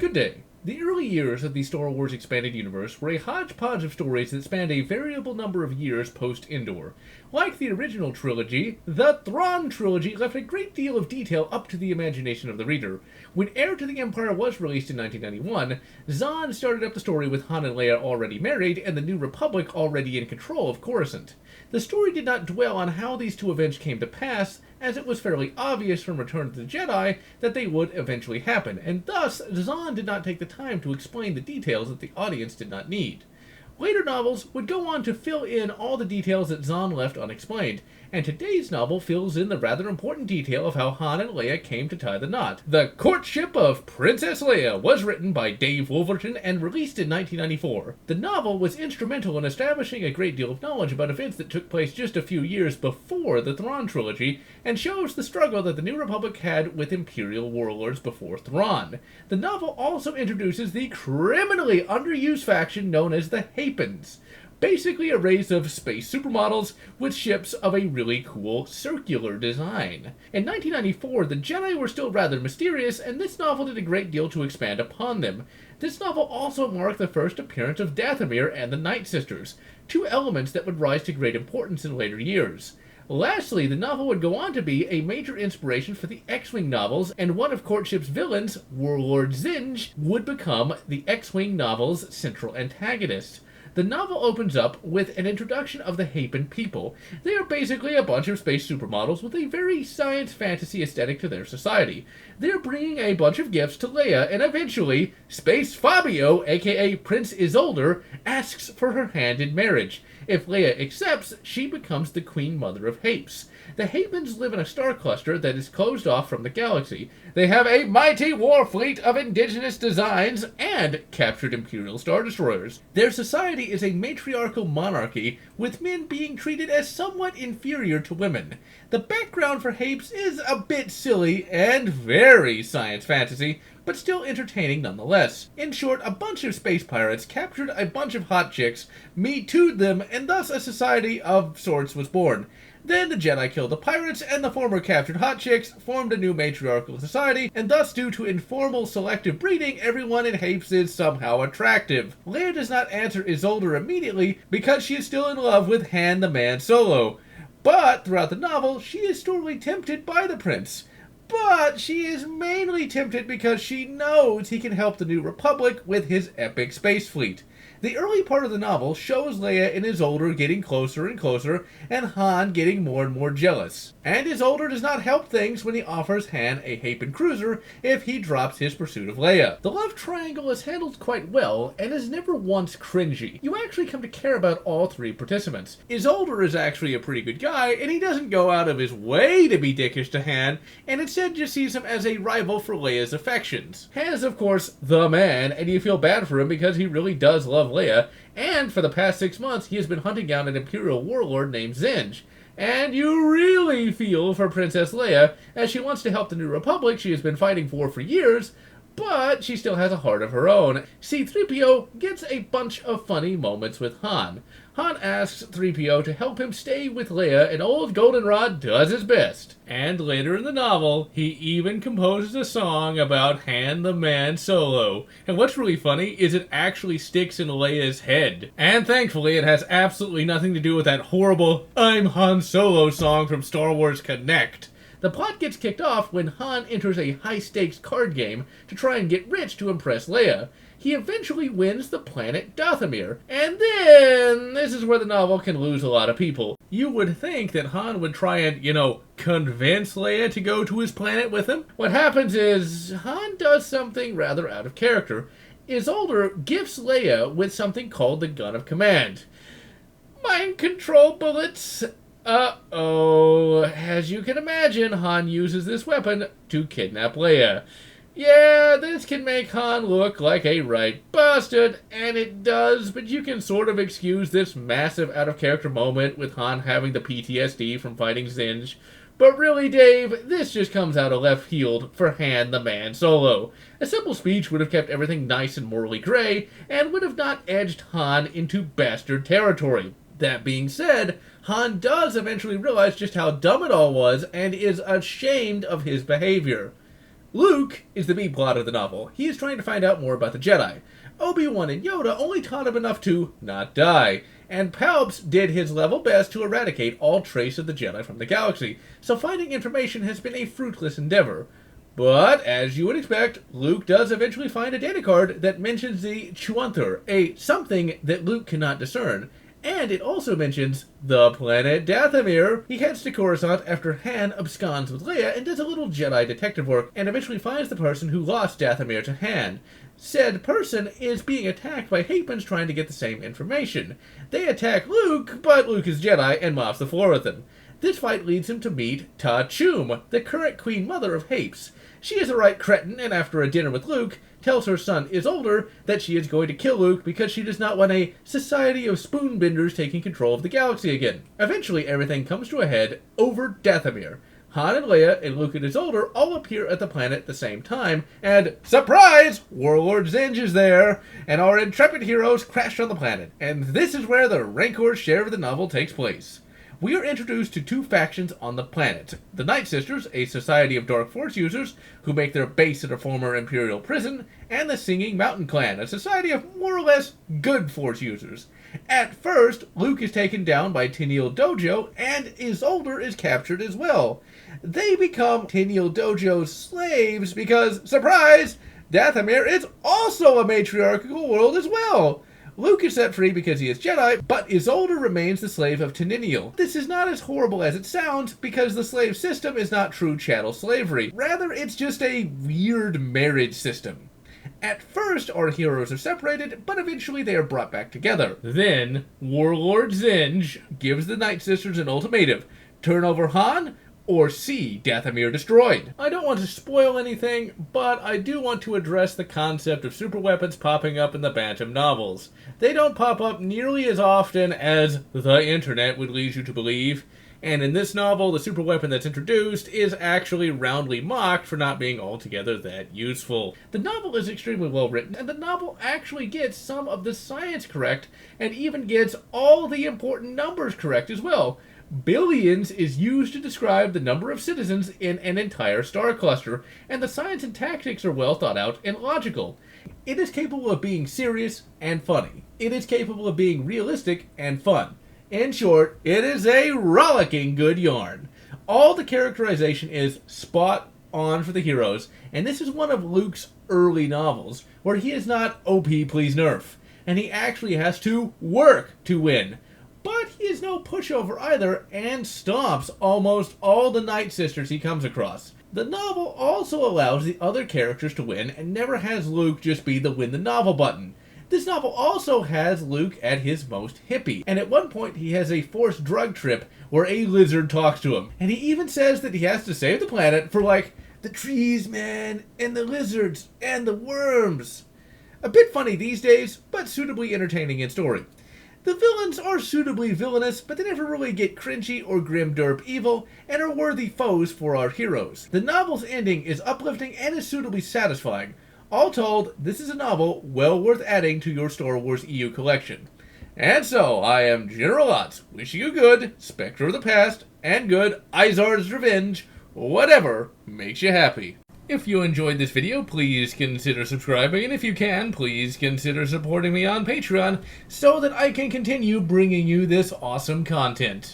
Good day. The early years of the Star Wars Expanded Universe were a hodgepodge of stories that spanned a variable number of years post-Endor. Like the original trilogy, the Thrawn trilogy left a great deal of detail up to the imagination of the reader. When Heir to the Empire was released in 1991, Zahn started up the story with Han and Leia already married and the New Republic already in control of Coruscant. The story did not dwell on how these two events came to pass, as it was fairly obvious from Return of the Jedi that they would eventually happen, and thus Zahn did not take the time to explain the details that the audience did not need. Later novels would go on to fill in all the details that Zahn left unexplained, and today's novel fills in the rather important detail of how Han and Leia came to tie the knot. The Courtship of Princess Leia was written by Dave Wolverton and released in 1994. The novel was instrumental in establishing a great deal of knowledge about events that took place just a few years before the Thrawn trilogy, and shows the struggle that the New Republic had with Imperial warlords before Thrawn. The novel also introduces the criminally underused faction known as the Hapans. Basically a race of space supermodels with ships of a really cool circular design. In 1994, the Jedi were still rather mysterious, and this novel did a great deal to expand upon them. This novel also marked the first appearance of Dathomir and the Night Sisters, two elements that would rise to great importance in later years. Lastly, the novel would go on to be a major inspiration for the X-Wing novels, and one of Courtship's villains, Warlord Zinj, would become the X-Wing novel's central antagonist. The novel opens up with an introduction of the Hapan people. They are basically a bunch of space supermodels with a very science fantasy aesthetic to their society. They're bringing a bunch of gifts to Leia, and eventually, Space Fabio, aka Prince Isolde, asks for her hand in marriage. If Leia accepts, she becomes the Queen Mother of Hapes. The Hapans live in a star cluster that is closed off from the galaxy. They have a mighty war fleet of indigenous designs and captured Imperial Star Destroyers. Their society is a matriarchal monarchy, with men being treated as somewhat inferior to women. The background for Hapes is a bit silly and very science fantasy, but still entertaining nonetheless. In short, a bunch of space pirates captured a bunch of hot chicks, Me Too'd them, and thus a society of sorts was born. Then the Jedi killed the pirates, and the former captured hot chicks formed a new matriarchal society, and thus due to informal selective breeding, everyone in Hapes is somehow attractive. Leia does not answer Isolde immediately because she is still in love with Han the Man Solo. But throughout the novel, she is sorely tempted by the prince. But she is mainly tempted because she knows he can help the New Republic with his epic space fleet. The early part of the novel shows Leia and Isolde getting closer and closer, and Han getting more and more jealous. And Isolde does not help things when he offers Han a Hapan cruiser if he drops his pursuit of Leia. The love triangle is handled quite well, and is never once cringy. You actually come to care about all three participants. Isolde is actually a pretty good guy, and he doesn't go out of his way to be dickish to Han, and instead just sees him as a rival for Leia's affections. Han is, of course, the man, and you feel bad for him because he really does love Leia, and for the past 6 months he has been hunting down an Imperial warlord named Zinj. And you really feel for Princess Leia, as she wants to help the New Republic she has been fighting for years, but she still has a heart of her own. C-3PO gets a bunch of funny moments with Han. Han asks 3PO to help him stay with Leia, and old Goldenrod does his best. And later in the novel, he even composes a song about Han the Man Solo. And what's really funny is it actually sticks in Leia's head. And thankfully, it has absolutely nothing to do with that horrible I'm Han Solo song from Star Wars Connect. The plot gets kicked off when Han enters a high-stakes card game to try and get rich to impress Leia. He eventually wins the planet Dathomir, and then this is where the novel can lose a lot of people. You would think that Han would try and, convince Leia to go to his planet with him. What happens is, Han does something rather out of character. Isolde gifts Leia with something called the Gun of Command. Mind control bullets. As you can imagine, Han uses this weapon to kidnap Leia. Yeah, this can make Han look like a right bastard, and it does, but you can sort of excuse this massive out-of-character moment with Han having the PTSD from fighting Zinj. But really, Dave, this just comes out of left field for Han the Man Solo. A simple speech would have kept everything nice and morally gray, and would have not edged Han into bastard territory. That being said, Han does eventually realize just how dumb it all was, and is ashamed of his behavior. Luke is the B-plot of the novel. He is trying to find out more about the Jedi. Obi-Wan and Yoda only taught him enough to not die, and Palps did his level best to eradicate all trace of the Jedi from the galaxy, so finding information has been a fruitless endeavor. But, as you would expect, Luke does eventually find a data card that mentions the Chuanthur, a something that Luke cannot discern. And it also mentions the planet Dathomir. He heads to Coruscant after Han absconds with Leia and does a little Jedi detective work and eventually finds the person who lost Dathomir to Han. Said person is being attacked by Hapans trying to get the same information. They attack Luke, but Luke is Jedi and mops the floor with them. This fight leads him to meet Ta Chum, the current Queen Mother of Hapes. She is a right cretin, and after a dinner with Luke, tells her son is older that she is going to kill Luke because she does not want a society of spoonbenders taking control of the galaxy again. Eventually, everything comes to a head over Dathomir. Han and Leia and Luke and his older all appear at the planet at the same time, and surprise! Warlord Zinj is there, and our intrepid heroes crash on the planet. And this is where the Rancor share of the novel takes place. We are introduced to two factions on the planet. The Night Sisters, a society of dark force users who make their base at a former Imperial prison, and the Singing Mountain Clan, a society of more or less good force users. At first, Luke is taken down by Tenial Dojo, and Isolde is captured as well. They become Tenial Dojo's slaves because, surprise, Dathomir is also a matriarchal world as well. Luke is set free because he is Jedi, but Isolde remains the slave of Tenial. This is not as horrible as it sounds because the slave system is not true chattel slavery. Rather, it's just a weird marriage system. At first, our heroes are separated, but eventually they are brought back together. Then, Warlord Zinj gives the Night Sisters an ultimatum: turn over Han, or see Dathomir destroyed. I don't want to spoil anything, but I do want to address the concept of superweapons popping up in the Bantam novels. They don't pop up nearly as often as the internet would lead you to believe, and in this novel, the superweapon that's introduced is actually roundly mocked for not being altogether that useful. The novel is extremely well written, and the novel actually gets some of the science correct, and even gets all the important numbers correct as well. Billions is used to describe the number of citizens in an entire star cluster, and the science and tactics are well thought out and logical. It is capable of being serious and funny. It is capable of being realistic and fun. In short, it is a rollicking good yarn. All the characterization is spot on for the heroes, and this is one of Luke's early novels, where he is not OP please nerf, and he actually has to work to win. But he is no pushover either, and stomps almost all the Night Sisters he comes across. The novel also allows the other characters to win, and never has Luke just be the win the novel button. This novel also has Luke at his most hippie, and at one point he has a forced drug trip where a lizard talks to him. And he even says that he has to save the planet for, like, the trees, man, and the lizards, and the worms. A bit funny these days, but suitably entertaining in story. The villains are suitably villainous, but they never really get cringy or grim derp evil, and are worthy foes for our heroes. The novel's ending is uplifting and is suitably satisfying. All told, this is a novel well worth adding to your Star Wars EU collection. And so, I am General Lotz, wishing you good, Spectre of the Past, and good Izar's Revenge, whatever makes you happy. If you enjoyed this video, please consider subscribing, and if you can, please consider supporting me on Patreon so that I can continue bringing you this awesome content.